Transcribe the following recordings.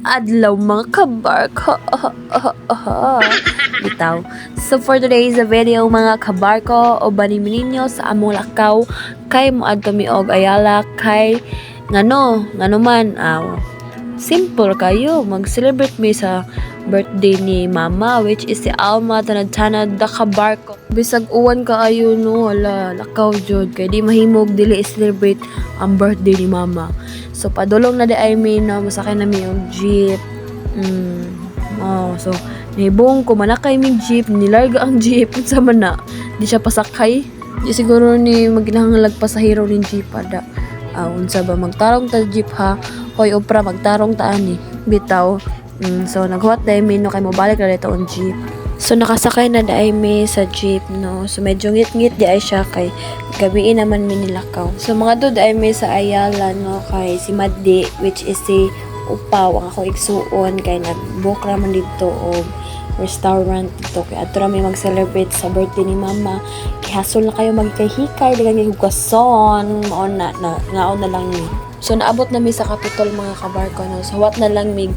adlaw mga kabarko. Bitaw. So for today's video mga kabarko o banimi ninyo sa among lakaw kay moadto mi og Ayala kay ngano man simple kayo mag-celebrate mi sa birthday ni mama which is si Alma tanad-tanad da kabarko. Bisag uwan kaayo no wala lakaw jud kay di mahimog dili i-celebrate ang birthday ni mama. So padulong na di ay mi na masakay na mi og jeep. So nahibong ko manakay mig jeep, nilarga ang jeep unsa man na. Di siya pasakay. Di siguro ni maginahanglag pasahero ning jeep ada. Unsa ba magtarong ta jeep ha? Hoy opra magtarong ta ani. Bitaw. So naghuwat dai mi no kay mobalik na dito ang jeep. So nakasakay na dai mi sa jeep no. So medyo ngit-ngit di ay siya kay gabiin naman mi nilakaw. So mga dud ay mi sa Ayala no kay si Maddi which is si Upaw ang ako igsuon kay nag-book raman dito og restaurant dito kay ato ra mi mag-celebrate sa birthday ni mama. Kihasol na kayo magkahikay dagang higugason mao na naon na lang ni. So naabot na mi sa Capitol mga kabarko no. So what na lang mig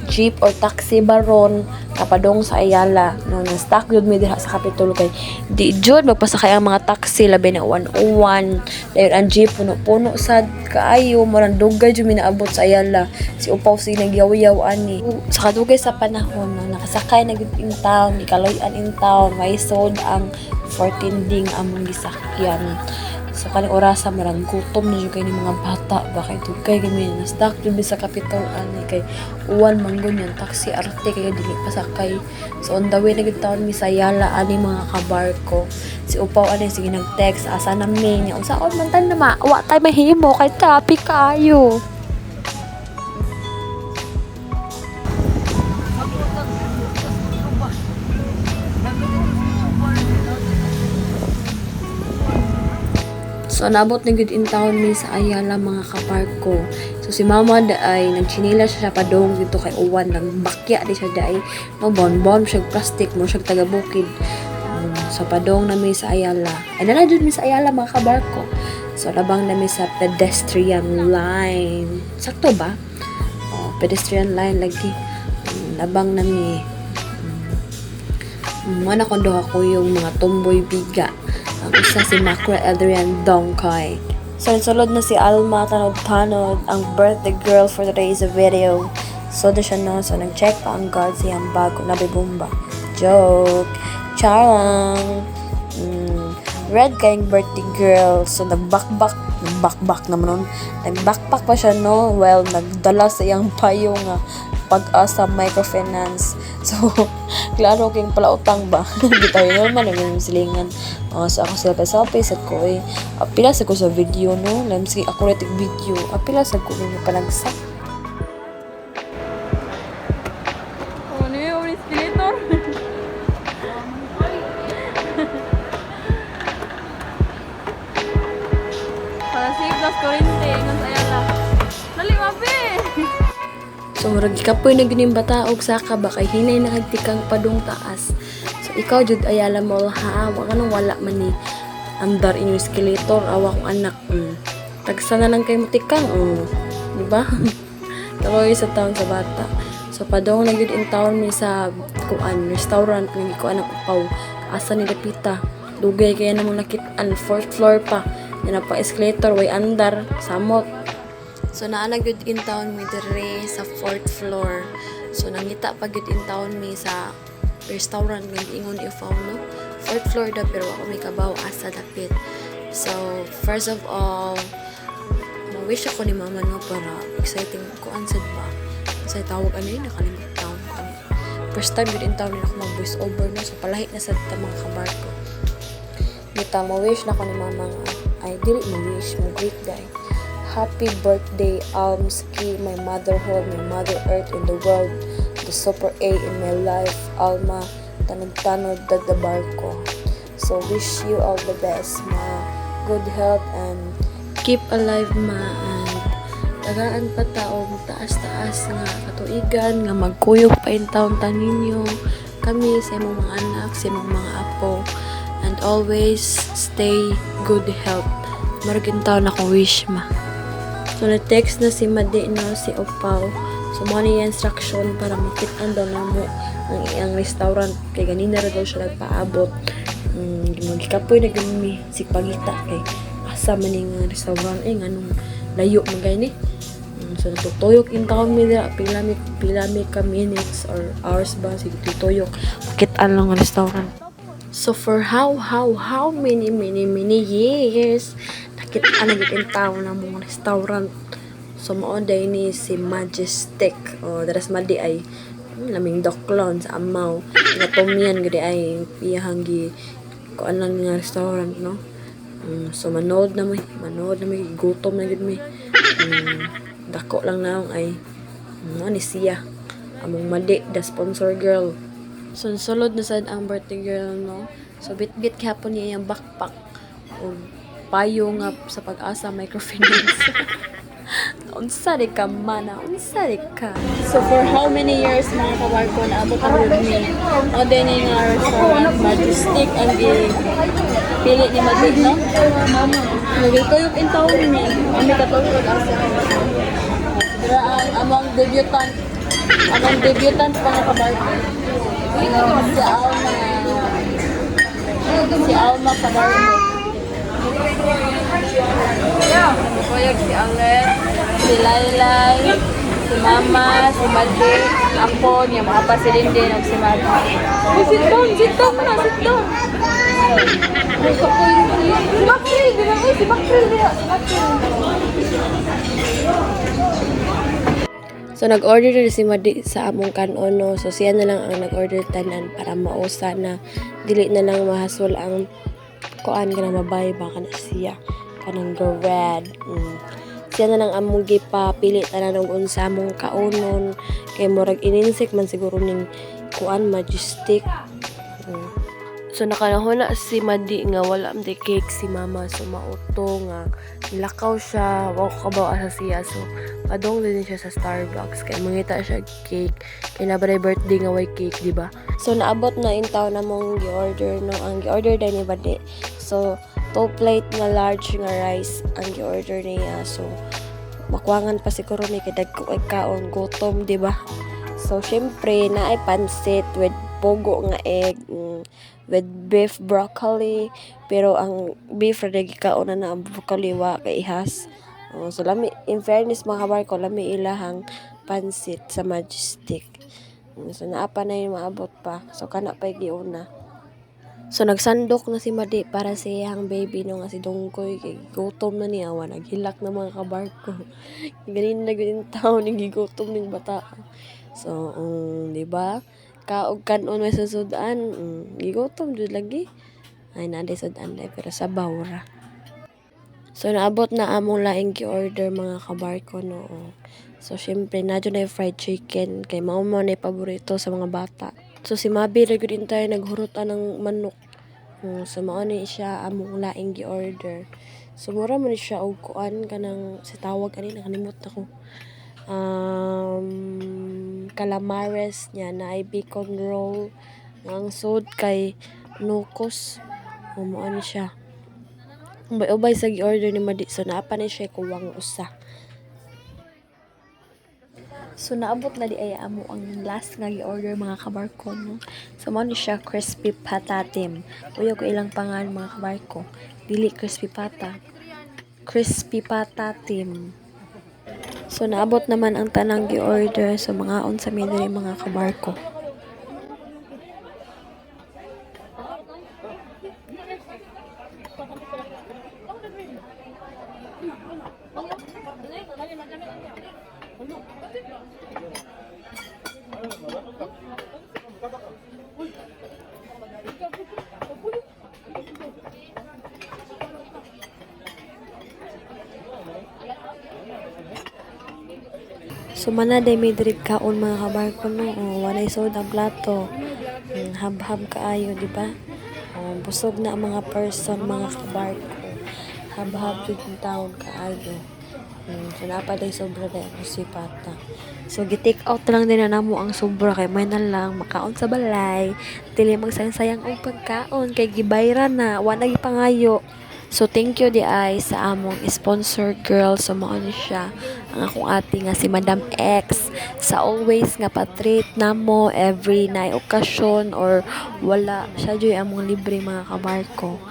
jeep or taxi baron kapadong sa Ayala no na-stuck jud mi diha sa Capitol kay di jud magpasakay ang mga taxi labi na 101 dayon ang jeep puno sad kaayo murang dugay jud mi naabot sa Ayala si Upaw si nagyaw-yaw ani sa kadugay sa panahon no nakasakay na gud in town ikaloy-an in town may sold ang 14 ding among gisakyan. So kaning orasa marang gutom na jud kay ni mga bata bakay dugay kami na stuck jud sa Capitol ani kay uwan manggon yan taxi arte kay dili pasakay. So on the way na gid taon mi sa Ayala ani mga kabarko. Si Upaw ani sige nag-text asa na mi nya unsaon man tan na wa tay mahimo kay traffic kayo. So nabot na gud in town mi sa Ayala mga kaparko. So si mama ay nagchinila siya padong dito kay uwan lang bakya di siya dai no bon siya plastic mo siya taga bukid. So padong na mi sa Ayala. Ay na jud mi sa Ayala mga kabarko. So labang na mi sa pedestrian line. Sakto ba? Pedestrian line lagi. Labang na mi. Mana kondo ako yung mga tomboy biga. Ang isa si Macra Adrian Dongkay. So sulod na si Alma tanod-tanod ang birthday girl for today's video. So na siya no. So nag-check pa ang guard siyang bago na bibumba. Joke. Charang. Red kayong birthday girl. So nagbakbak naman nun. Nagbackpack pa siya no. Well, nagdala sa iyang payo nga Pag-asa Microfinance. So, klaro king pala utang ba? Di tayo naman ang silingan. So, ako selfie sa ko eh. Apila sa ko sa video, no? Lamsi ako rating video. Apila sa ko yung palagsak. Ano yung escalator? Para siglas kurente. Ngang Ayala. Dali, mabi! So, murag ikapoy na gining bataog saka ba kay hinay nakagtikang padung taas. So, ikaw jud Ayala mo ha, wala man ni andar inyo escalator awa kong anak. Tagsa na lang kay mutikang, di ba? Kaloy sa taon sa bata. So, padong na gyud in town mi sa kuan restaurant ni ko anak Upaw. Asa ni dapita. Dugay kaya namong nakit-an 4th floor pa. Yan pa escalator way andar samot. So naana gyud in town mi dire sa 4th floor. So nangita pa gyud in town mi sa restaurant nga ingon Upaw no. 4th floor da pero ako may kabaw asa dapit. So first of all, ma-wish ako ni mama no para exciting ko ansad ba. Sa tawag ano yun nakalimot taon ko. First time gyud in town ako mag voice over no so palahi na sa mga kabarko. Dita ma-wish na ko ni mama nga ay dili ma-wish mo great day. Happy birthday, Almski, my motherhood, my mother earth in the world, the super A in my life, Alma, tanod-tanod da barko. So wish you all the best, ma. Good health and keep alive, ma. And tagaan pa taong taas-taas nga katuigan, nga magkuyog pa in taon taninyo. Kami sa imong mga anak, sa imong mga apo. And always stay good health. Maragin taon ako wish, ma. So, na-text na si Maddi, no, si Upaw. So mo ni instruction para makit-an daw na mo ang iyang restaurant kay ganina ra daw siya nagpaabot. Magikapoy na gani si pagita kay asa man ning restaurant nganong layo man gay ni. So tutuyok in taon mi dira pila mi ka minutes or hours ba sige tutuyok makit-an lang ang restaurant. So for how many years nakita na gid in town na mong restaurant. So mao day ni si Majestic. O daras madi ay laming doklon sa amaw. Nga tumian gid ay iyahang gi kuan lang nga restaurant no. So manood na may gutom na gid may. Dako lang naong ay ni siya among madi the sponsor girl. So sulod na sad ang birthday girl no. So bit gihapon niya yung backpack o payo nga sa pag-asa microfinance. Unsa di ka mana, unsa di ka. So for how many years mga kabarko na abot ang with me? O din nga restaurant Majestic ang pili ni Madrid, no? Nagituyok in town mi. Kami katulog asa. Dira ang among debutant mga kabarko. Si Alma kabarko. Bukuyog si Alen, si Laylay, si Mama, si Madi, ako, niya mga pasilin din ang si Madi. Sit down na, sit down. Si Makril, di ba? Si Makril. So nag-order na si Madi sa among kanon no. So siya na lang ang nag-order tanan para mausa na dili na lang mahasol ang kuan kana mabay ba kana siya kanang red. Siya na lang among gipapili tanan og unsa among kaunon kay murag ininsik man siguro ning kuan Majestic. So nakanahon na si Madi nga wala man cake si Mama, so mauto nga nilakaw siya, wa ko kabaw asa siya. So padong din siya sa Starbucks kay mangita siya cake kay nabaday birthday nga way cake, di ba? So naabot na in town na mong gi-order no, ang gi-order din ni Badi. So 2 plate nga large nga rice ang gi-order niya. So makuangan pa siguro ni kay dagko ay kaon gutom, di ba? So syempre na ay pansit with pogo nga egg, with beef broccoli, pero ang beef ra gikaon na ang broccoli wa kay ihas. So lami in fairness mga kabarko, lami ilahang pansit sa Majestic. So naapa na yung maabot pa. So kana pa giuna. So nagsandok na si Madi para sa iyang baby no nga si Dongkoy kay gutom na niya wa naghilak na mga kabarko. Ganin na gid taon ning gigutom ning bata. So di ba? Kaog kanon may susudan, gigutom jud lagi. Ay naday sudan day pero sa bawra. So naabot na among laing gi-order mga kabarko no. So syempre na jud na fried chicken kay mao man ay paborito sa mga bata. So si Mabi ra gud intay naghurutan ng manok. So mao ni siya among laing gi-order. So mura man siya og kuan kanang si tawag ani nakalimot ako. Calamares niya na ay bacon roll ang sud kay nukos umuan siya ubay sa gi-order ni Madi. So naapa ni siya kuwang usa. So naabot na di ay amo ang last nga gi-order mga kabarko no. So mo ni siya crispy patatim. Uyo ko ilang pangalan mga kabarko. Dili crispy patatim. So naabot naman ang tanang gi-order sa mga unsa mi diri mga kabarko. So manaday may drip kaon mga kabarko no. Walay soda plato. Hab-hab kaayo, di ba? Busog na ang mga person mga kabarko. Hab-hab jud yung taon kaayo. So napaday sobra day ako si Pata. So gi-take out lang din na namo ang sobra kay may na lang makaon sa balay. Dili magsayang-sayang og pagkaon kay gibayran na wa na gipangayo. So thank you di ay sa among sponsor girl. So mao ni siya ang akong ate nga si Madam X sa always nga patreat namo every na okasyon or wala siya joy among libre mga kabarko.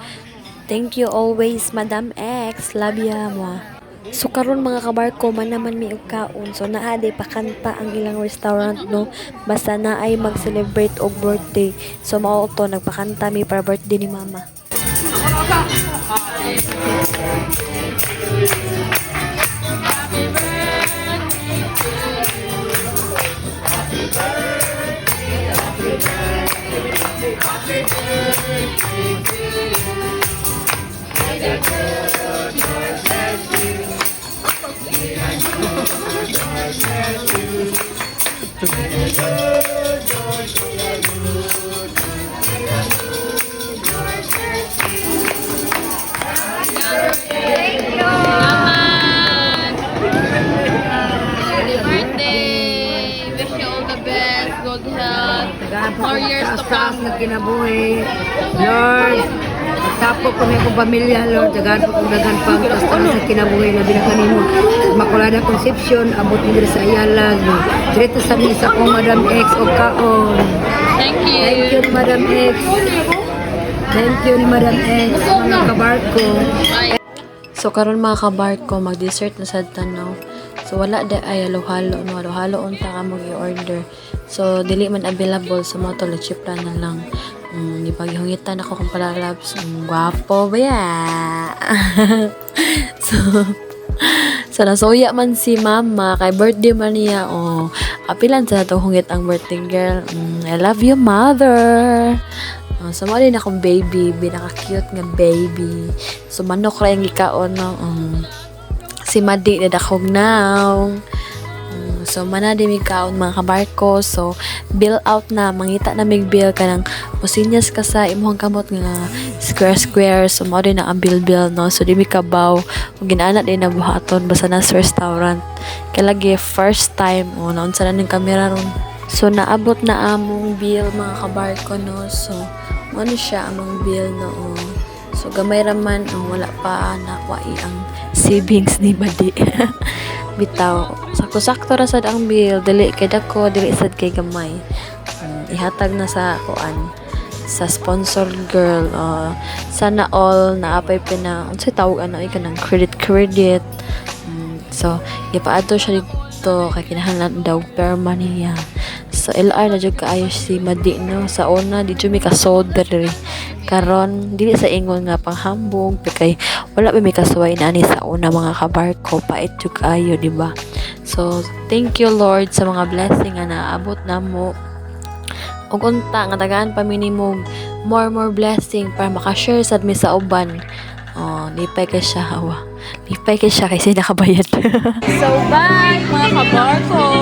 Thank you always Madam X. Love ya mo. So karon mga kabarko man naman mi og kaon. So naa day pakanta ang ilang restaurant no. Basta na ay mag-celebrate og birthday. So mao to nagpakanta mi para birthday ni mama. Happy birthday! Wish you all the best, good health, more years to Taas come. na kinabuhi. Lord, tapo ko na akong pamilya, Lord. Tagaan po kong dagan pang taas sa kinabuhi na binakanin mo. Makulada Concepcion, abot nila sa Ayalag. Dito sa misa kong Madam X o kaon. Thank Thank you. you, Madam X. Thank you, Madam X. Mga kabarko. Bye. So karon mga kabarko mag-dessert na sad tanaw. So wala da ay halo-halo no, halo-halo unta ka mo i-order. So dili man available sa mga tolo chip na lang. Ipagihungitan ako kung palalabs. Gwapo ba ya? so nasuya man si mama kay birthday man niya. Oh, apilan sa to hungit ang birthday girl. I love you mother. So mo din akong baby, binaka-cute nga baby. So manok ra yung gikaon no. Si Madi na dakog now. So mana di mi kaon mga kabarko. So bill out na mangita na mig bill kanang posinyas ka sa imong kamot nga square. So mo din na ang bill no. So di mi kabaw ug ginaana din na buhaton basta na sa restaurant. Kaya lagi first time naunsa na ning kamera ron. So naabot na among bill mga kabarko no. So ano siya among bill no. So gamay raman wala pa nakwai ang savings ni Madi. Bitaw sakto-sakto ra sad ang bill, dili kay dako, dili sad kay gamay. Ihatag na sa kuan sa sponsor girl. Sana all naapay pina unsay tawag ano kanang credit. So ipaadto siya dito kay kinahanglan daw perma niya. So LR na jud kaayo si Madi no. Sa una di jud mi ka-solder karon dili sa ingon nga panghambog kay wala pa mi kasuway na ani sa una mga kabarko pait jud kaayo di ba. So thank you Lord sa mga blessing nga naabot namo. Ug unta nga tagaan pa minimum more blessing para maka-share sad mi sa uban. Lipay kay siya hawa. Lipay kay siya kasi nakabayad. So bye mga kabarko!